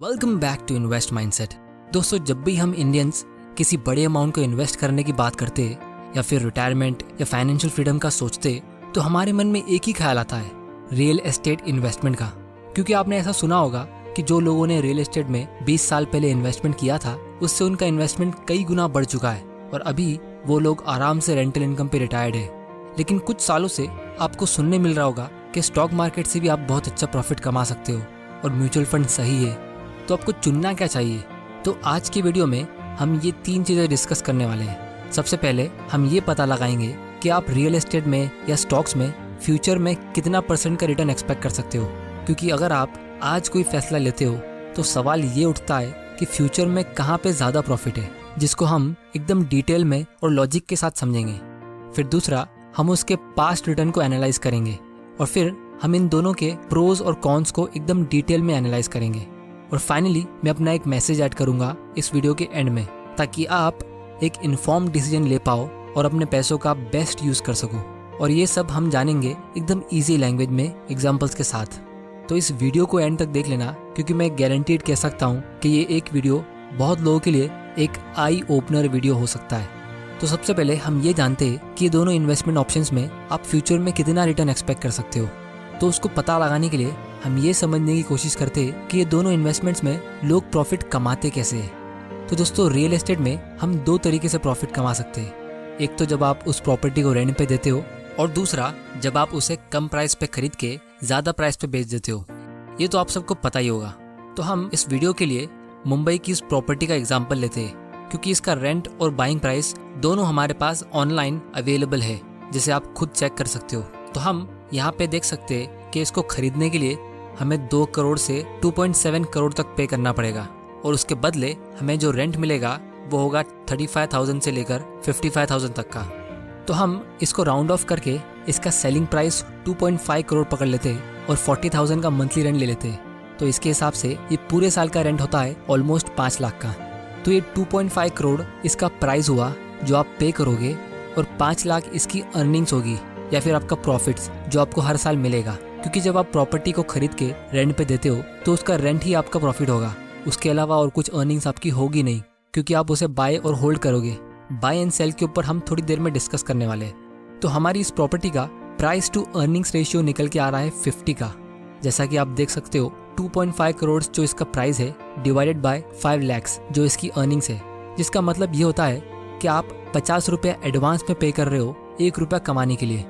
Welcome back to invest mindset. दोस्तों, जब भी हम इंडियंस किसी बड़े अमाउंट को इन्वेस्ट करने की बात करते या फिर रिटायरमेंट या फाइनेंशियल फ्रीडम का सोचते तो हमारे मन में एक ही ख्याल आता है, रियल एस्टेट इन्वेस्टमेंट का। क्योंकि आपने ऐसा सुना होगा कि जो लोगों ने रियल एस्टेट में 20 साल पहले इन्वेस्टमेंट किया था उससे उनका इन्वेस्टमेंट कई गुना बढ़ चुका है और अभी वो लोग आराम से रेंटल इनकम पे रिटायर्ड है। लेकिन कुछ सालों से आपको सुनने मिल रहा होगा कि स्टॉक मार्केट से भी आप बहुत अच्छा प्रॉफिट कमा सकते हो और म्यूचुअल फंड सही है, तो आपको चुनना क्या चाहिए। तो आज की वीडियो में हम ये 3 चीज़ें डिस्कस करने वाले हैं। सबसे पहले हम ये पता लगाएंगे कि आप रियल एस्टेट में या स्टॉक्स में फ्यूचर में कितना % का रिटर्न एक्सपेक्ट कर सकते हो। क्योंकि अगर आप आज कोई फैसला लेते हो तो सवाल ये उठता है कि फ्यूचर में कहाँ पे ज़्यादा प्रॉफिट है, जिसको हम एकदम डिटेल में और लॉजिक के साथ समझेंगे। फिर दूसरा, हम उसके पास्ट रिटर्न को एनालाइज करेंगे और फिर हम इन दोनों के प्रोज और कॉन्स को एकदम डिटेल में एनालाइज करेंगे। और फाइनली मैं अपना एक मैसेज ऐड करूंगा इस वीडियो के एंड में, ताकि आप एक इन्फॉर्म्ड डिसीजन ले पाओ और अपने पैसों का बेस्ट यूज कर सको। और ये सब हम जानेंगे एकदम इजी लैंग्वेज में एग्जांपल्स के साथ। तो इस वीडियो को एंड तक देख लेना, क्योंकि मैं गारंटीड कह सकता हूँ कि ये एक वीडियो बहुत लोगों के लिए एक आई ओपनर वीडियो हो सकता है। तो सबसे पहले हम ये जानते हैं कि ये दोनों इन्वेस्टमेंट ऑप्शंस में आप फ्यूचर में कितना रिटर्न एक्सपेक्ट कर सकते हो। तो उसको पता लगाने के लिए हम ये समझने की कोशिश करते हैं कि ये दोनों इन्वेस्टमेंट्स में लोग प्रॉफिट कमाते कैसे हैं। तो दोस्तों, रियल एस्टेट में हम 2 तरीके से प्रॉफिट कमा सकते हैं। एक तो जब आप उस प्रॉपर्टी को रेंट पे देते हो, और दूसरा जब आप उसे कम प्राइस पे खरीद के ज़्यादा प्राइस पे बेच देते हो। ये तो आप सबको पता ही होगा। तो हम इस वीडियो के लिए मुंबई की इस प्रॉपर्टी का एग्जाम्पल लेते हैं, क्योंकि इसका रेंट और बाइंग प्राइस दोनों हमारे पास ऑनलाइन अवेलेबल है, जिसे आप खुद चेक कर सकते हो। तो हम यहाँ पे देख सकते हैं कि इसको खरीदने के लिए हमें 2 करोड़ से 2.7 करोड़ तक पे करना पड़ेगा, और उसके बदले हमें जो रेंट मिलेगा वो होगा 35,000 से लेकर 55,000 तक का। तो हम इसको राउंड ऑफ करके इसका सेलिंग प्राइस 2.5 करोड़ पकड़ लेते और 40,000 का मंथली रेंट ले लेते। तो इसके हिसाब से ये पूरे साल का रेंट होता है ऑलमोस्ट 5 लाख का। तो ये 2.5 करोड़ इसका प्राइस हुआ जो आप पे करोगे, और 5 लाख इसकी अर्निंग्स होगी या फिर आपका प्रॉफिट्स जो आपको हर साल मिलेगा। क्योंकि जब आप प्रॉपर्टी को खरीद के रेंट पे देते हो तो उसका रेंट ही आपका प्रॉफिट होगा, उसके अलावा और कुछ अर्निंग्स आपकी होगी नहीं, क्योंकि आप उसे बाय और होल्ड करोगे। बाय एंड सेल के ऊपर हम थोड़ी देर में डिस्कस करने वाले हैं। तो हमारी इस प्रॉपर्टी का प्राइस टू अर्निंग्स रेशियो निकल के आ रहा है 50 का। जैसा कि आप देख सकते हो, 2.5 करोड़ जो इसका प्राइस है डिवाइडेड बाय 5 लाख जो इसकी अर्निंग्स है, जिसका मतलब ये होता है कि आप 50 रुपये एडवांस में पे कर रहे हो 1 रुपया कमाने के लिए।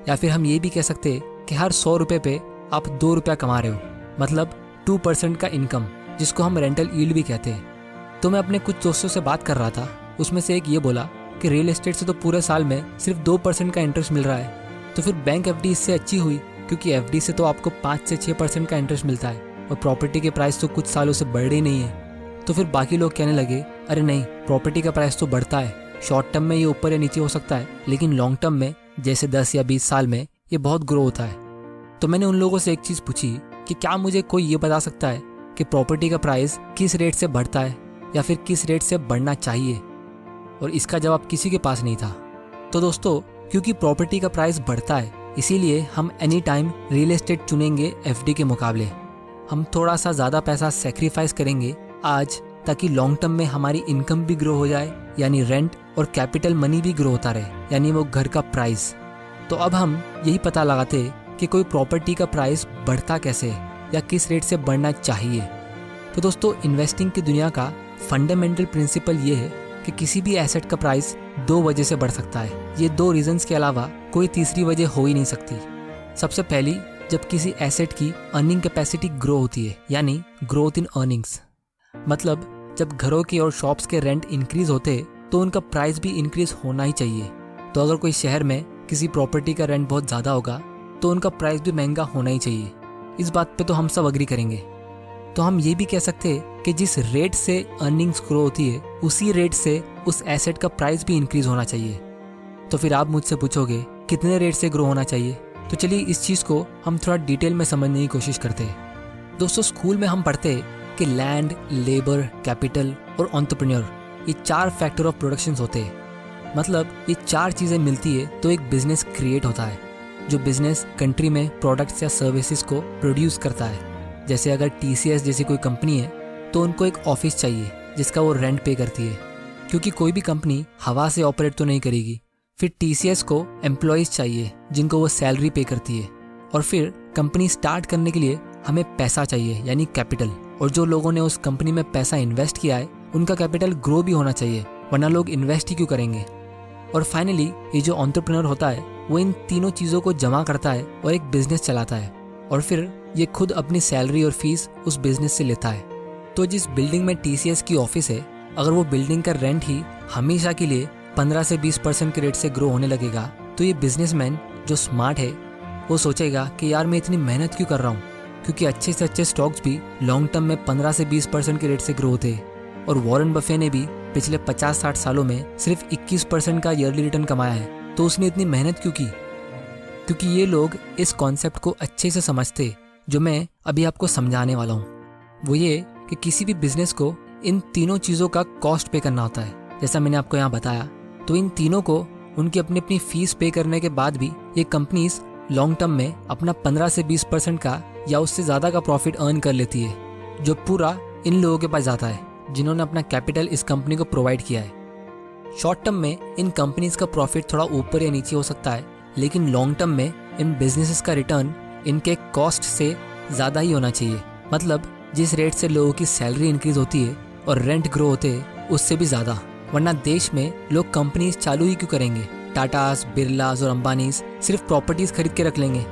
या फिर हम ये भी कह सकते हैं कि हर 100 रुपये पे आप 2 रुपया कमा रहे हो, मतलब 2% का इनकम, जिसको हम रेंटल यील्ड भी कहते हैं। तो मैं अपने कुछ दोस्तों से बात कर रहा था, उसमें से एक ये बोला कि रियल एस्टेट से तो पूरे साल में सिर्फ 2% का इंटरेस्ट मिल रहा है, तो फिर बैंक एफडी इससे अच्छी हुई, क्योंकि एफडी से तो आपको 5 से 6% का इंटरेस्ट मिलता है और प्रॉपर्टी के प्राइस तो कुछ सालों से बढ़ ही नहीं है। तो फिर बाकी लोग कहने लगे, अरे नहीं, प्रॉपर्टी का प्राइस तो बढ़ता है, शॉर्ट टर्म में ये ऊपर या नीचे हो सकता है, लेकिन लॉन्ग टर्म में जैसे 10 या 20 साल में ये बहुत ग्रो होता है। तो मैंने उन लोगों से एक चीज़ पूछी कि क्या मुझे कोई ये बता सकता है कि प्रॉपर्टी का प्राइस किस रेट से बढ़ता है या फिर किस रेट से बढ़ना चाहिए। और इसका जवाब किसी के पास नहीं था। तो दोस्तों, क्योंकि प्रॉपर्टी का प्राइस बढ़ता है, इसीलिए हम एनी टाइम रियल एस्टेट चुनेंगे एफडी के मुकाबले। हम थोड़ा सा ज़्यादा पैसा सेक्रीफाइस करेंगे आज, ताकि लॉन्ग टर्म में हमारी इनकम भी ग्रो हो जाए, यानी रेंट और कैपिटल मनी भी ग्रो होता रहे, यानी वो घर का प्राइस। तो अब हम यही पता लगाते कि कोई प्रॉपर्टी का प्राइस बढ़ता कैसे या किस रेट से बढ़ना चाहिए। तो दोस्तों, इन्वेस्टिंग की दुनिया का फंडामेंटल प्रिंसिपल ये है कि किसी भी एसेट का प्राइस 2 वजह से बढ़ सकता है। ये 2 रीजंस के अलावा कोई तीसरी वजह हो ही नहीं सकती। सबसे पहली, जब किसी एसेट की अर्निंग कैपेसिटी ग्रो होती है, यानी ग्रोथ इन अर्निंग्स। मतलब जब घरों के और शॉप्स के रेंट इंक्रीज होते तो उनका प्राइस भी इंक्रीज होना ही चाहिए। तो अगर कोई शहर में किसी प्रॉपर्टी का रेंट बहुत ज़्यादा होगा तो उनका प्राइस भी महंगा होना ही चाहिए। इस बात पे तो हम सब अग्री करेंगे। तो हम ये भी कह सकते हैं कि जिस रेट से अर्निंग्स ग्रो होती है उसी रेट से उस एसेट का प्राइस भी इंक्रीज होना चाहिए। तो फिर आप मुझसे पूछोगे कितने रेट से ग्रो होना चाहिए। तो चलिए इस चीज़ को हम थोड़ा डिटेल में समझने की कोशिश करते हैं। दोस्तों, स्कूल में हम पढ़ते हैं कि लैंड, लेबर, कैपिटल और एंटरप्रेन्योर, ये 4 फैक्टर ऑफ प्रोडक्शन होते हैं। मतलब ये 4 चीज़ें मिलती है तो एक बिजनेस क्रिएट होता है, जो बिजनेस कंट्री में प्रोडक्ट्स या सर्विसेज को प्रोड्यूस करता है। जैसे अगर TCS जैसी कोई कंपनी है तो उनको एक ऑफिस चाहिए जिसका वो रेंट पे करती है, क्योंकि कोई भी कंपनी हवा से ऑपरेट तो नहीं करेगी। फिर TCS को एम्प्लॉयज़ चाहिए जिनको वो सैलरी पे करती है। और फिर कंपनी स्टार्ट करने के लिए हमें पैसा चाहिए, यानी कैपिटल। और जो लोगों ने उस कंपनी में पैसा इन्वेस्ट किया है उनका कैपिटल ग्रो भी होना चाहिए, वरना लोग इन्वेस्ट ही क्यों करेंगे। और फाइनली ये जो एंटरप्रेन्योर होता है वो इन तीनों चीज़ों को जमा करता है और एक बिजनेस चलाता है, और फिर ये खुद अपनी सैलरी और फीस उस बिजनेस से लेता है। तो जिस बिल्डिंग में TCS की ऑफिस है, अगर वो बिल्डिंग का रेंट ही हमेशा के लिए 15 से 20% के रेट से ग्रो होने लगेगा, तो ये बिजनेसमैन जो स्मार्ट है वो सोचेगा कि यार मैं इतनी मेहनत क्यों कर रहा हूँ, क्योंकि अच्छे से अच्छे स्टॉक्स भी लॉन्ग टर्म में 15 से 20% के रेट से ग्रो होते हैं। और वॉरेन बफे ने भी पिछले 50-60 सालों में सिर्फ 21% का ईयरली रिटर्न कमाया है। तो उसने इतनी मेहनत क्यों की? क्योंकि ये लोग इस कॉन्सेप्ट को अच्छे से समझते जो मैं अभी आपको समझाने वाला हूँ। वो ये कि किसी भी बिजनेस को इन तीनों चीज़ों का कॉस्ट पे करना होता है। जैसा मैंने आपको यहाँ बताया, तो इन तीनों को उनकी अपनी अपनी फीस पे करने के बाद भी ये कंपनीज लॉन्ग टर्म में अपना 15 से 20% का या उससे ज़्यादा का प्रॉफिट अर्न कर लेती है, जो पूरा इन लोगों के पास जाता है जिन्होंने अपना कैपिटल इस कंपनी को प्रोवाइड किया है। शॉर्ट टर्म में इन कंपनीज का प्रॉफिट थोड़ा ऊपर या नीचे हो सकता है, लेकिन लॉन्ग टर्म में इन बिजनेसेस का रिटर्न इनके कॉस्ट से ज़्यादा ही होना चाहिए। मतलब जिस रेट से लोगों की सैलरी इंक्रीज होती है और रेंट ग्रो होते हैं उससे भी ज़्यादा, वरना देश में लोग कंपनीज चालू ही क्यों करेंगे? टाटास, बिरलास और अंबानीज सिर्फ प्रॉपर्टीज खरीद के रख लेंगे।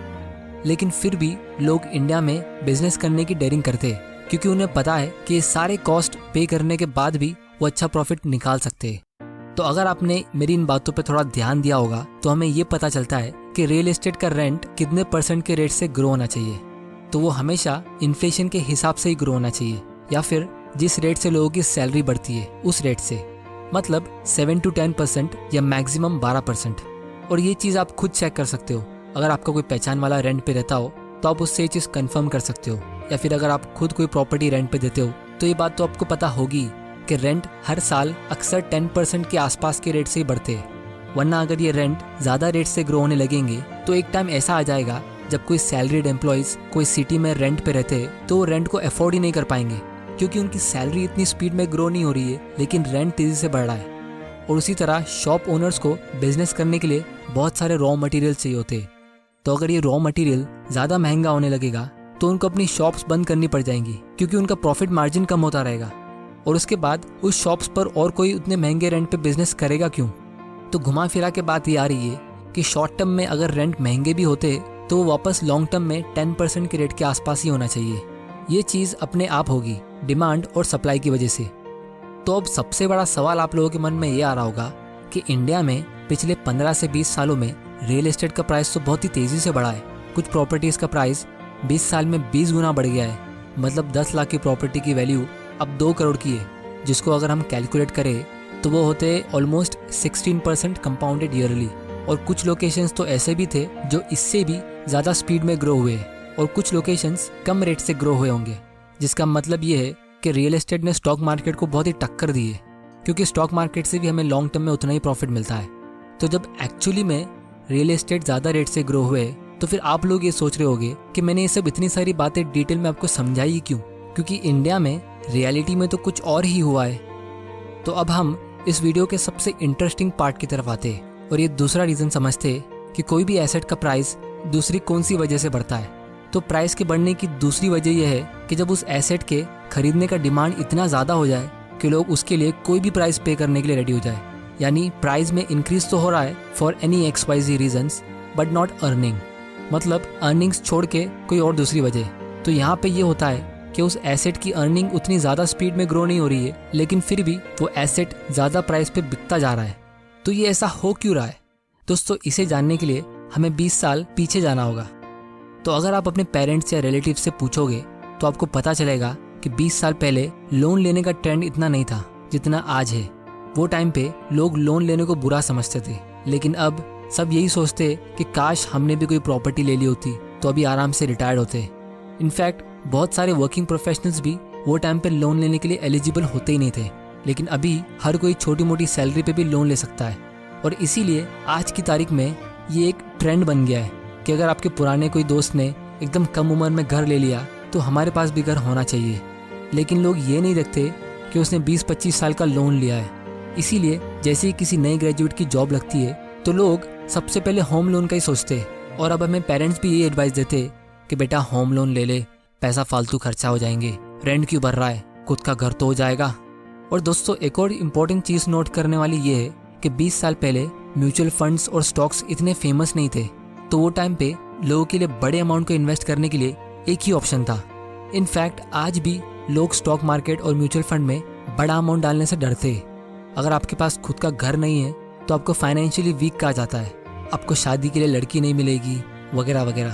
लेकिन फिर भी लोग इंडिया में बिजनेस करने की डेयरिंग करते हैं, क्योंकि उन्हें पता है कि ये सारे कॉस्ट पे करने के बाद भी वो अच्छा प्रॉफिट निकाल सकते हैं। तो अगर आपने मेरी इन बातों पे थोड़ा ध्यान दिया होगा तो हमें ये पता चलता है कि रियल एस्टेट का रेंट कितने % के रेट से ग्रो होना चाहिए। तो वो हमेशा इन्फ्लेशन के हिसाब से ही ग्रो होना चाहिए, या फिर जिस रेट से लोगों की सैलरी बढ़ती है उस रेट से, मतलब 7 to 10% या मैक्सिमम 12%। और ये चीज़ आप खुद चेक कर सकते हो। अगर आपका कोई पहचान वाला रेंट पे रहता हो तो आप उससे ये चीज़ कंफर्म कर सकते हो, या फिर अगर आप खुद कोई प्रॉपर्टी रेंट पे देते हो तो ये बात तो आपको पता होगी कि रेंट हर साल अक्सर 10% के आसपास के रेट से ही बढ़ते हैं। वरना अगर ये रेंट ज़्यादा रेट से ग्रो होने लगेंगे तो एक टाइम ऐसा आ जाएगा जब कोई सैलरीड एम्प्लॉयज़ कोई सिटी में रेंट पे रहते हैं तो वो रेंट को अफोर्ड ही नहीं कर पाएंगे, क्योंकि उनकी सैलरी इतनी स्पीड में ग्रो नहीं हो रही है लेकिन रेंट तेज़ी से बढ़ रहा है। और उसी तरह शॉप ओनर्स को बिजनेस करने के लिए बहुत सारे रॉ मटेरियल चाहिए होते हैं। तो अगर ये रॉ मटेरियल ज़्यादा महंगा होने लगेगा तो उनको अपनी शॉप्स बंद करनी पड़ जाएंगी, क्योंकि उनका प्रॉफिट मार्जिन कम होता रहेगा। और उसके बाद उस शॉप्स पर और कोई उतने महंगे रेंट पे बिजनेस करेगा क्यों? तो घुमा फिरा के बात ये आ रही है कि शॉर्ट टर्म में अगर रेंट महंगे भी होते तो वो वापस लॉन्ग टर्म में 10% के रेट के आसपास ही होना चाहिए। ये चीज़ अपने आप होगी डिमांड और सप्लाई की वजह से। तो अब सबसे बड़ा सवाल आप लोगों के मन में ये आ रहा होगा कि इंडिया में पिछले 15 से 20 सालों में रियल एस्टेट का प्राइस तो बहुत ही तेज़ी से बढ़ा है। कुछ प्रॉपर्टीज़ का प्राइस 20 साल में 20 गुना बढ़ गया है। मतलब 10 लाख की प्रॉपर्टी की वैल्यू अब 2 करोड़ की है, जिसको अगर हम कैलकुलेट करें तो वो होते ऑलमोस्ट 16% कंपाउंडेड ईयरली। और कुछ लोकेशंस तो ऐसे भी थे जो इससे भी ज़्यादा स्पीड में ग्रो हुए हैं, और कुछ लोकेशंस कम रेट से ग्रो हुए होंगे। जिसका मतलब ये है कि रियल एस्टेट ने स्टॉक मार्केट को बहुत ही टक्कर दी है, क्योंकि स्टॉक मार्केट से भी हमें लॉन्ग टर्म में उतना ही प्रॉफिट मिलता है। तो जब एक्चुअली में रियल एस्टेट ज़्यादा रेट से ग्रो हुए तो फिर आप लोग ये सोच रहे होंगे कि मैंने ये सब इतनी सारी बातें डिटेल में आपको समझाई क्यों, क्योंकि इंडिया में रियलिटी में तो कुछ और ही हुआ है। तो अब हम इस वीडियो के सबसे इंटरेस्टिंग पार्ट की तरफ आते हैं और ये दूसरा रीज़न समझते हैं कि कोई भी एसेट का प्राइस दूसरी कौन सी वजह से बढ़ता है। तो प्राइस के बढ़ने की दूसरी वजह यह है कि जब उस एसेट के खरीदने का डिमांड इतना ज़्यादा हो जाए कि लोग उसके लिए कोई भी प्राइस पे करने के लिए रेडी हो जाए। यानी प्राइस में इंक्रीज तो हो रहा है for any XYZ reasons but not earning, मतलब अर्निंग्स छोड़ के कोई और दूसरी वजह। तो यहाँ पे ये होता है कि उस एसेट की अर्निंग उतनी ज़्यादा स्पीड में ग्रो नहीं हो रही है, लेकिन फिर भी वो एसेट ज़्यादा प्राइस पे बिकता जा रहा है। तो ये ऐसा हो क्यों रहा है दोस्तों? इसे जानने के लिए हमें 20 साल पीछे जाना होगा। तो अगर आप अपने पेरेंट्स या रिलेटिव्स से पूछोगे तो आपको पता चलेगा कि 20 साल पहले लोन लेने का ट्रेंड इतना नहीं था जितना आज है। वो टाइम पे लोग लोन लेने को बुरा समझते थे, लेकिन अब सब यही सोचते कि काश हमने भी कोई प्रॉपर्टी ले ली होती तो अभी आराम से रिटायर्ड होते। इनफैक्ट बहुत सारे वर्किंग प्रोफेशनल्स भी वो टाइम पे लोन लेने के लिए एलिजिबल होते ही नहीं थे, लेकिन अभी हर कोई छोटी मोटी सैलरी पे भी लोन ले सकता है। और इसीलिए आज की तारीख में ये एक ट्रेंड बन गया है कि अगर आपके पुराने कोई दोस्त ने एकदम कम उम्र में घर ले लिया तो हमारे पास भी घर होना चाहिए। लेकिन लोग ये नहीं देखते कि उसने 20-25 साल का लोन लिया है। इसीलिए जैसे ही किसी नए ग्रेजुएट की जॉब लगती है तो लोग सबसे पहले होम लोन का ही सोचते हैं। और अब हमें पेरेंट्स भी ये एडवाइस देते कि बेटा होम लोन ले ले, पैसा फालतू खर्चा हो जाएंगे, रेंट क्यों भर रहा है, खुद का घर तो हो जाएगा। और दोस्तों एक और इम्पोर्टेंट चीज़ नोट करने वाली ये है कि 20 साल पहले म्यूचुअल फंड्स और स्टॉक्स इतने फेमस नहीं थे, तो वो टाइम पे लोगों के लिए बड़े अमाउंट को इन्वेस्ट करने के लिए एक ही ऑप्शन था। इनफैक्ट आज भी लोग स्टॉक मार्केट और म्यूचुअल फंड में बड़ा अमाउंट डालने से डरते हैं। अगर आपके पास खुद का घर नहीं है तो आपको फाइनेंशियली वीक कहा जाता है, आपको शादी के लिए लड़की नहीं मिलेगी वगैरह वगैरह।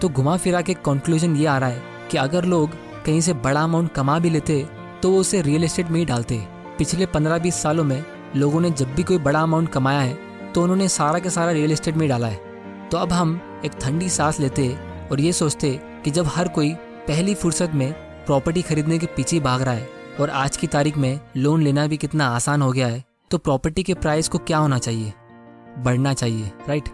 तो घुमा फिरा के कंक्लूजन ये आ रहा है कि अगर लोग कहीं से बड़ा अमाउंट कमा भी लेते तो वो उसे रियल एस्टेट में ही डालते। पिछले 15-20 सालों में लोगों ने जब भी कोई बड़ा अमाउंट कमाया है तो उन्होंने सारा के सारा रियल एस्टेट में ही डाला है। तो अब हम एक ठंडी सांस लेते और ये सोचते कि जब हर कोई पहली फुर्सत में प्रॉपर्टी खरीदने के पीछे भाग रहा है और आज की तारीख में लोन लेना भी कितना आसान हो गया है, तो प्रॉपर्टी के प्राइस को क्या होना चाहिए, बढ़ना चाहिए, राइट।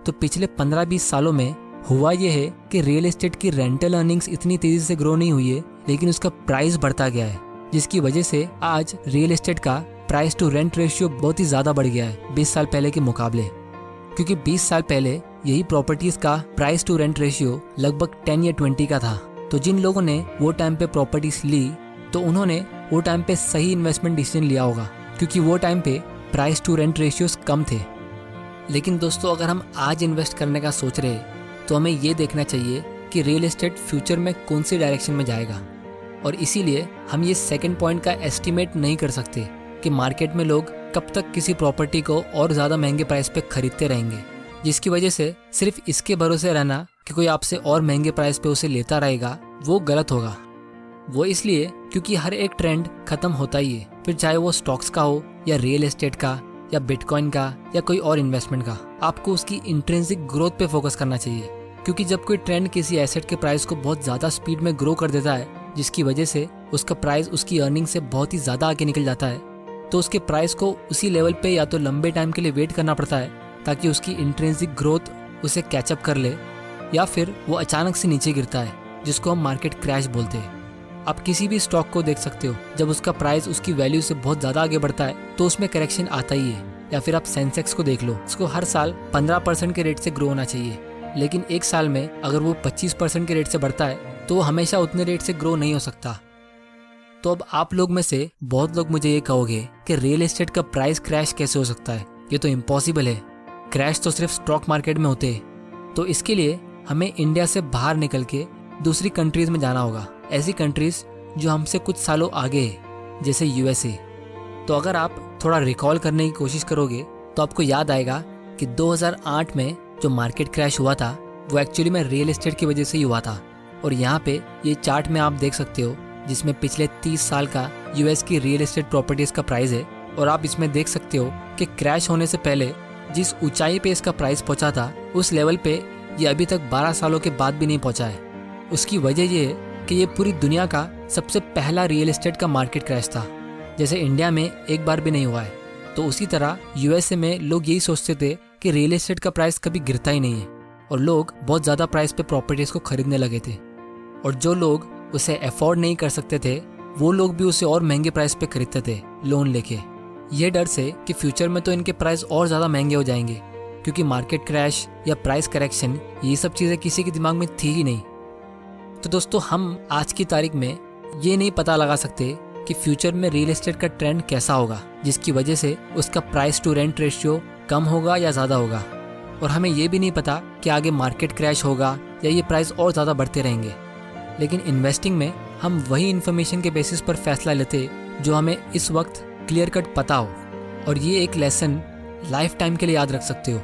तो पिछले 15-20 सालों में हुआ यह है कि रियल एस्टेट की रेंटल अर्निंग्स इतनी तेजी से ग्रो नहीं हुई है, लेकिन उसका प्राइस बढ़ता गया है, जिसकी वजह से आज रियल एस्टेट का प्राइस टू रेंट रेशियो बहुत ही ज्यादा बढ़ गया है 20 साल पहले के मुकाबले। क्योंकि 20 साल पहले यही प्रॉपर्टीज का प्राइस टू रेंट रेशियो लगभग 10 या 20 का था। तो जिन लोगों ने वो टाइम पे प्रॉपर्टीज ली तो उन्होंने वो टाइम पे सही इन्वेस्टमेंट डिसीजन लिया होगा, क्योंकि वो टाइम पे प्राइस टू रेंट रेशियोज कम थे। लेकिन दोस्तों अगर हम आज इन्वेस्ट करने का सोच रहे तो हमें ये देखना चाहिए कि रियल एस्टेट फ्यूचर में कौन सी डायरेक्शन में जाएगा। और इसीलिए हम ये सेकंड पॉइंट का एस्टिमेट नहीं कर सकते कि मार्केट में लोग कब तक किसी प्रॉपर्टी को और ज़्यादा महंगे प्राइस पे खरीदते रहेंगे, जिसकी वजह से सिर्फ इसके भरोसे रहना कि कोई आपसे और महंगे प्राइस पे उसे लेता रहेगा वो गलत होगा। वो इसलिए क्योंकि हर एक ट्रेंड खत्म होता ही है, फिर चाहे वो स्टॉक्स का हो या रियल एस्टेट का या बिटकॉइन का या कोई और इन्वेस्टमेंट का। आपको उसकी इंट्रिंसिक ग्रोथ पे फोकस करना चाहिए, क्योंकि जब कोई ट्रेंड किसी एसेट के प्राइस को बहुत ज़्यादा स्पीड में ग्रो कर देता है, जिसकी वजह से उसका प्राइस उसकी अर्निंग से बहुत ही ज़्यादा आगे निकल जाता है, तो उसके प्राइस को उसी लेवल पे या तो लंबे टाइम के लिए वेट करना पड़ता है ताकि उसकी इंट्रिंसिक ग्रोथ उसे कैचअप कर ले, या फिर वो अचानक से नीचे गिरता है जिसको हम मार्केट क्रैश बोलते हैं। आप किसी भी स्टॉक को देख सकते हो, जब उसका प्राइस उसकी वैल्यू से बहुत ज़्यादा आगे बढ़ता है तो उसमें करेक्शन आता ही है। या फिर आप सेंसेक्स को देख लो, उसको हर साल 15% के रेट से ग्रो होना चाहिए, लेकिन एक साल में अगर वो 25% के रेट से बढ़ता है तो वो हमेशा उतने रेट से ग्रो नहीं हो सकता। तो अब आप लोग में से बहुत लोग मुझे ये कहोगे कि रियल एस्टेट का प्राइस क्रैश कैसे हो सकता है, ये तो इम्पॉसिबल है, क्रैश तो सिर्फ स्टॉक मार्केट में होते हैं। तो इसके लिए हमें इंडिया से बाहर निकल के दूसरी कंट्रीज में जाना होगा, ऐसी कंट्रीज जो हमसे कुछ सालों आगे है, जैसे यूएसए। तो अगर आप थोड़ा रिकॉल करने की कोशिश करोगे तो आपको याद आएगा कि 2008 में जो मार्केट क्रैश हुआ था वो एक्चुअली में रियल एस्टेट की वजह से ही हुआ था। और यहाँ पे ये चार्ट में आप देख सकते हो जिसमें पिछले 30 साल का यूएस की रियल एस्टेट प्रॉपर्टीज का प्राइस है, और आप इसमें देख सकते हो कि क्रैश होने से पहले जिस ऊंचाई पे इसका प्राइस पहुंचा था उस लेवल पे ये अभी तक 12 सालों के बाद भी नहीं पहुंचा है। उसकी वजह ये है कि ये पूरी दुनिया का सबसे पहला रियल एस्टेट का मार्केट क्रैश था, जैसे इंडिया में एक बार भी नहीं हुआ है। तो उसी तरह यूएसए में लोग यही सोचते थे कि रियल एस्टेट का प्राइस कभी गिरता ही नहीं है, और लोग बहुत ज़्यादा प्राइस पे प्रॉपर्टीज को खरीदने लगे थे। और जो लोग उसे अफोर्ड नहीं कर सकते थे वो लोग भी उसे और महंगे प्राइस पे खरीदते थे लोन लेके, ये डर से कि फ्यूचर में तो इनके प्राइस और ज़्यादा महंगे हो जाएंगे, क्योंकि मार्केट क्रैश या प्राइस करेक्शन ये सब चीज़ें किसी के दिमाग में थी ही नहीं। तो दोस्तों हम आज की तारीख में ये नहीं पता लगा सकते कि फ्यूचर में रियल एस्टेट का ट्रेंड कैसा होगा, जिसकी वजह से उसका प्राइस टू रेंट रेशियो कम होगा या ज़्यादा होगा। और हमें ये भी नहीं पता कि आगे मार्केट क्रैश होगा या ये प्राइस और ज़्यादा बढ़ते रहेंगे। लेकिन इन्वेस्टिंग में हम वही इन्फॉर्मेशन के बेसिस पर फैसला लेते जो हमें इस वक्त क्लियर कट पता हो, और ये एक लेसन लाइफ टाइम के लिए याद रख सकते हो।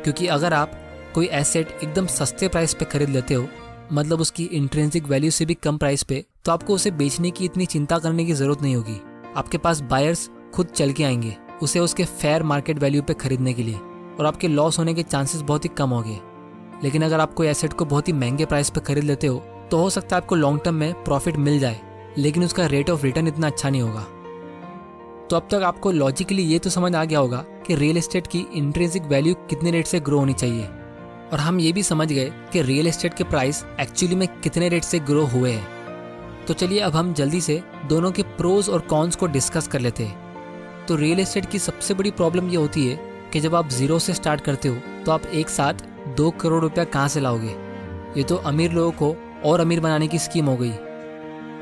क्योंकि अगर आप कोई एसेट एकदम सस्ते प्राइस पे खरीद लेते हो, मतलब उसकी इंट्रिंसिक वैल्यू से भी कम प्राइस पे, तो आपको उसे बेचने की इतनी चिंता करने की जरूरत नहीं होगी। आपके पास बायर्स खुद चल के आएंगे उसे उसके फेयर मार्केट वैल्यू पे खरीदने के लिए, और आपके लॉस होने के चांसेस बहुत ही कम होंगे। लेकिन अगर आप कोई एसेट को बहुत ही महंगे प्राइस पे खरीद लेते हो तो हो सकता है आपको लॉन्ग टर्म में प्रॉफिट मिल जाए, लेकिन उसका रेट ऑफ रिटर्न इतना अच्छा नहीं होगा। तो अब तक आपको लॉजिकली ये तो समझ आ गया होगा कि रियल एस्टेट की इंट्रिंसिक वैल्यू कितने रेट से ग्रो होनी चाहिए, और हम ये भी समझ गए कि रियल एस्टेट के प्राइस एक्चुअली में कितने रेट से ग्रो हुए हैं। तो चलिए अब हम जल्दी से दोनों के प्रोज और कॉन्स को डिस्कस कर लेते हैं। तो रियल एस्टेट की सबसे बड़ी प्रॉब्लम ये होती है कि जब आप जीरो से स्टार्ट करते हो तो आप एक साथ 2 करोड़ रुपया कहाँ से लाओगे। ये तो अमीर लोगों को और अमीर बनाने की स्कीम हो गई।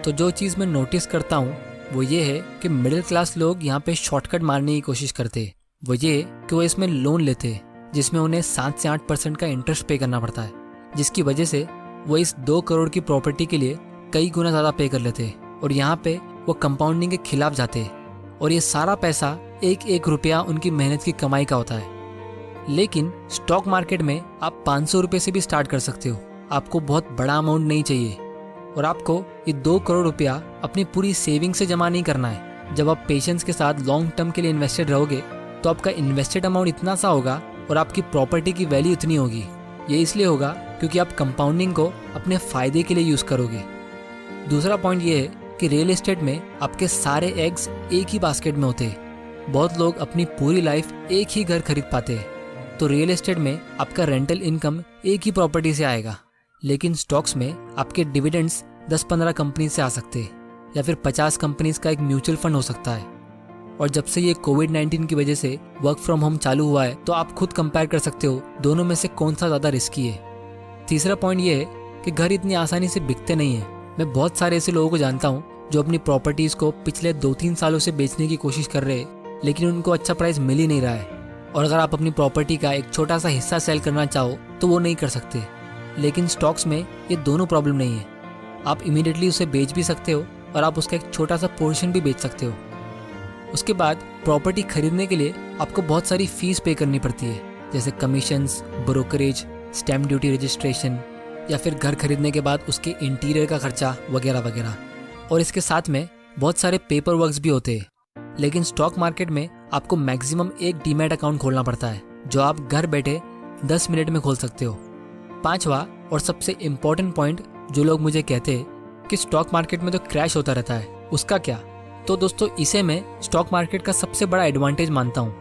तो जो चीज़ मैं नोटिस करता हूँ वो ये है कि मिडिल क्लास लोग यहाँ पे शॉर्टकट मारने की कोशिश करते। वो ये कि वो इसमें लोन लेते जिसमें उन्हें 7 से 8% का इंटरेस्ट पे करना पड़ता है, जिसकी वजह से वो इस 2 करोड़ की प्रॉपर्टी के लिए कई गुना ज़्यादा पे कर लेते और यहाँ पे वो कंपाउंडिंग के खिलाफ जाते और ये सारा पैसा एक एक रुपया उनकी मेहनत की कमाई का होता है। लेकिन स्टॉक मार्केट में आप 500 रुपये से भी स्टार्ट कर सकते हो। आपको बहुत बड़ा अमाउंट नहीं चाहिए और आपको ये 2 करोड़ रुपया अपनी पूरी सेविंग से जमा नहीं करना है। जब आप पेशेंस के साथ लॉन्ग टर्म के लिए इन्वेस्टेड रहोगे तो आपका इन्वेस्टेड अमाउंट इतना सा होगा और आपकी प्रॉपर्टी की वैल्यू इतनी होगी। ये इसलिए होगा क्योंकि आप कंपाउंडिंग को अपने फ़ायदे के लिए यूज़ करोगे। दूसरा पॉइंट ये है कि रियल एस्टेट में आपके सारे एग्स एक ही बास्केट में होते हैं। बहुत लोग अपनी पूरी लाइफ एक ही घर खरीद पाते हैं। तो रियल एस्टेट में आपका रेंटल इनकम एक ही प्रॉपर्टी से आएगा, लेकिन स्टॉक्स में आपके डिविडेंड्स 10-15 कंपनी से आ सकते हैं या फिर 50 कंपनीज का एक म्यूचुअल फंड हो सकता है। और जब से ये कोविड-19 की वजह से वर्क फ्रॉम होम चालू हुआ है तो आप खुद कंपेयर कर सकते हो दोनों में से कौन सा ज़्यादा रिस्की है। तीसरा पॉइंट ये है कि घर इतनी आसानी से बिकते नहीं हैं। मैं बहुत सारे ऐसे लोगों को जानता हूँ जो अपनी प्रॉपर्टीज़ को पिछले 2-3 सालों से बेचने की कोशिश कर रहे हैं, लेकिन उनको अच्छा प्राइस मिल ही नहीं रहा है। और अगर आप अपनी प्रॉपर्टी का एक छोटा सा हिस्सा सेल करना चाहो तो वो नहीं कर सकते। लेकिन स्टॉक्स में ये दोनों प्रॉब्लम नहीं है। आप इमीडिएटली उसे बेच भी सकते हो और आप उसका एक छोटा सा पोर्शन भी बेच सकते हो। उसके बाद प्रॉपर्टी खरीदने के लिए आपको बहुत सारी फीस पे करनी पड़ती है, जैसे commissions, brokerage, stamp duty, registration या फिर घर खरीदने के बाद उसके इंटीरियर का खर्चा वगैरह वगैरह। और इसके साथ में बहुत सारे पेपर वर्क्स भी होते हैं। लेकिन स्टॉक मार्केट में आपको मैक्सिमम एक डीमैट अकाउंट खोलना पड़ता है जो आप घर बैठे 10 मिनट में खोल सकते हो। पांचवा और सबसे इम्पोर्टेंट पॉइंट जो लोग मुझे कहते हैं कि स्टॉक मार्केट में तो क्रैश होता रहता है, उसका क्या। तो दोस्तों इसे मैं स्टॉक मार्केट का सबसे बड़ा एडवांटेज मानता हूँ,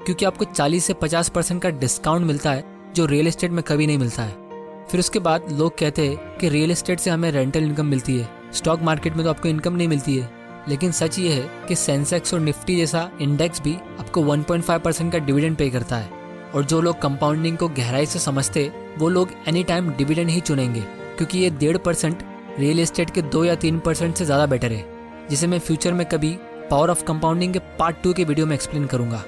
क्योंकि आपको 40 से 50% का डिस्काउंट मिलता है जो रियल एस्टेट में कभी नहीं मिलता है। फिर उसके बाद लोग कहते हैं कि रियल एस्टेट से हमें रेंटल इनकम मिलती है, स्टॉक मार्केट में तो आपको इनकम नहीं मिलती है। लेकिन सच ये है कि सेंसेक्स और निफ्टी जैसा इंडेक्स भी आपको 1.5% का डिविडेंड पे करता है। और जो लोग कंपाउंडिंग को गहराई से समझते वो लोग एनी टाइम डिविडेंड ही चुनेंगे, क्योंकि ये 1.5% रियल एस्टेट के 2 या 3% से ज़्यादा बेटर है, जिसे मैं फ्यूचर में कभी पावर ऑफ कंपाउंडिंग के पार्ट 2 के वीडियो में एक्सप्लेन करूंगा।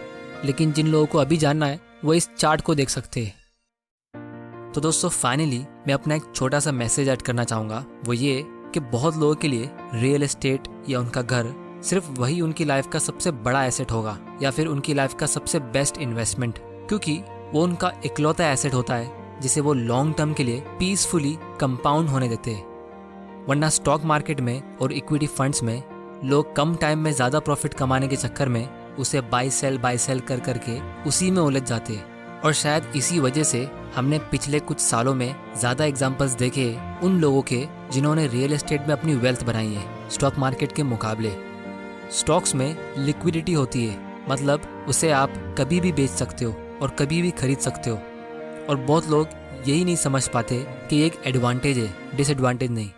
लेकिन जिन लोगों को अभी जानना है वो इस चार्ट को देख सकते हैं। तो दोस्तों फाइनली मैं अपना एक छोटा सा मैसेज ऐड करना चाहूँगा, वो ये कि बहुत लोगों के लिए रियल एस्टेट या उनका घर सिर्फ वही उनकी लाइफ का सबसे बड़ा एसेट होगा या फिर उनकी लाइफ का सबसे बेस्ट इन्वेस्टमेंट, क्योंकि वो उनका इकलौता एसेट होता है जिसे वो लॉन्ग टर्म के लिए पीसफुली कंपाउंड होने देते हैं। वरना स्टॉक मार्केट में और इक्विटी फंड्स में लोग कम टाइम में ज़्यादा प्रॉफिट कमाने के चक्कर में उसे बाय सेल कर करके उसी में उलझ जाते हैं। और शायद इसी वजह से हमने पिछले कुछ सालों में ज़्यादा एग्जाम्पल्स देखे उन लोगों के जिन्होंने रियल एस्टेट में अपनी वेल्थ बनाई है स्टॉक मार्केट के मुकाबले। स्टॉक्स में लिक्विडिटी होती है, मतलब उसे आप कभी भी बेच सकते हो और कभी भी खरीद सकते हो। और बहुत लोग यही नहीं समझ पाते कि ये एक एडवांटेज है, डिसएडवांटेज नहीं।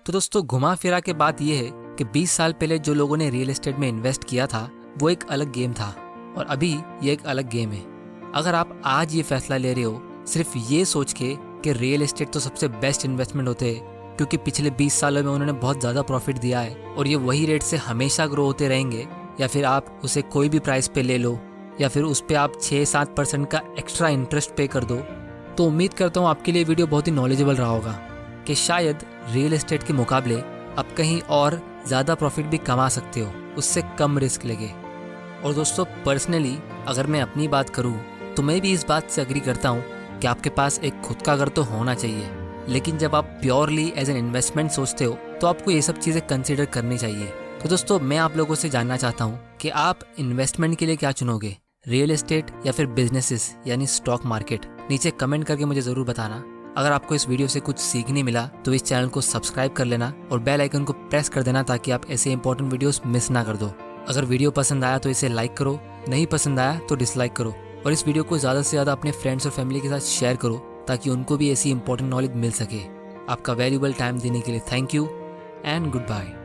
तो दोस्तों घुमा फिरा के बात यह है कि 20 साल पहले जो लोगों ने रियल एस्टेट में इन्वेस्ट किया था वो एक अलग गेम था और अभी ये एक अलग गेम है। अगर आप आज ये फैसला ले रहे हो सिर्फ ये सोच के कि रियल एस्टेट तो सबसे बेस्ट इन्वेस्टमेंट होते हैं क्योंकि पिछले 20 सालों में उन्होंने बहुत ज़्यादा प्रॉफिट दिया है और ये वही रेट से हमेशा ग्रो होते रहेंगे, या फिर आप उसे कोई भी प्राइस पे ले लो या फिर उस पर आप 6-7% का एक्स्ट्रा इंटरेस्ट पे कर दो, तो उम्मीद करता हूँ आपके लिए वीडियो बहुत ही नॉलेजेबल रहा होगा कि शायद रियल एस्टेट के मुकाबले आप कहीं और ज़्यादा प्रॉफिट भी कमा सकते हो, उससे कम रिस्क लगे। और दोस्तों पर्सनली अगर मैं अपनी बात करूँ तो मैं भी इस बात से अग्री करता हूँ कि आपके पास एक खुद का घर तो होना चाहिए, लेकिन जब आप प्योरली एज एन इन्वेस्टमेंट सोचते हो तो आपको ये सब चीज़ें कंसिडर करनी चाहिए। तो दोस्तों मैं आप लोगों से जानना चाहता हूँ कि आप इन्वेस्टमेंट के लिए क्या चुनोगे, रियल एस्टेट या फिर बिजनेसेस यानी स्टॉक मार्केट। नीचे कमेंट करके मुझे ज़रूर बताना। अगर आपको इस वीडियो से कुछ सीखने मिला तो इस चैनल को सब्सक्राइब कर लेना और बेल आइकन को प्रेस कर देना ताकि आप ऐसे इंपॉर्टेंट वीडियोस मिस ना कर दो। अगर वीडियो पसंद आया तो इसे लाइक करो, नहीं पसंद आया तो डिसलाइक करो और इस वीडियो को ज़्यादा से ज़्यादा अपने फ्रेंड्स और फैमिली के साथ शेयर करो ताकि उनको भी ऐसी इंपॉर्टेंट नॉलेज मिल सके। आपका वैल्यूएबल टाइम देने के लिए thank you. And good bye.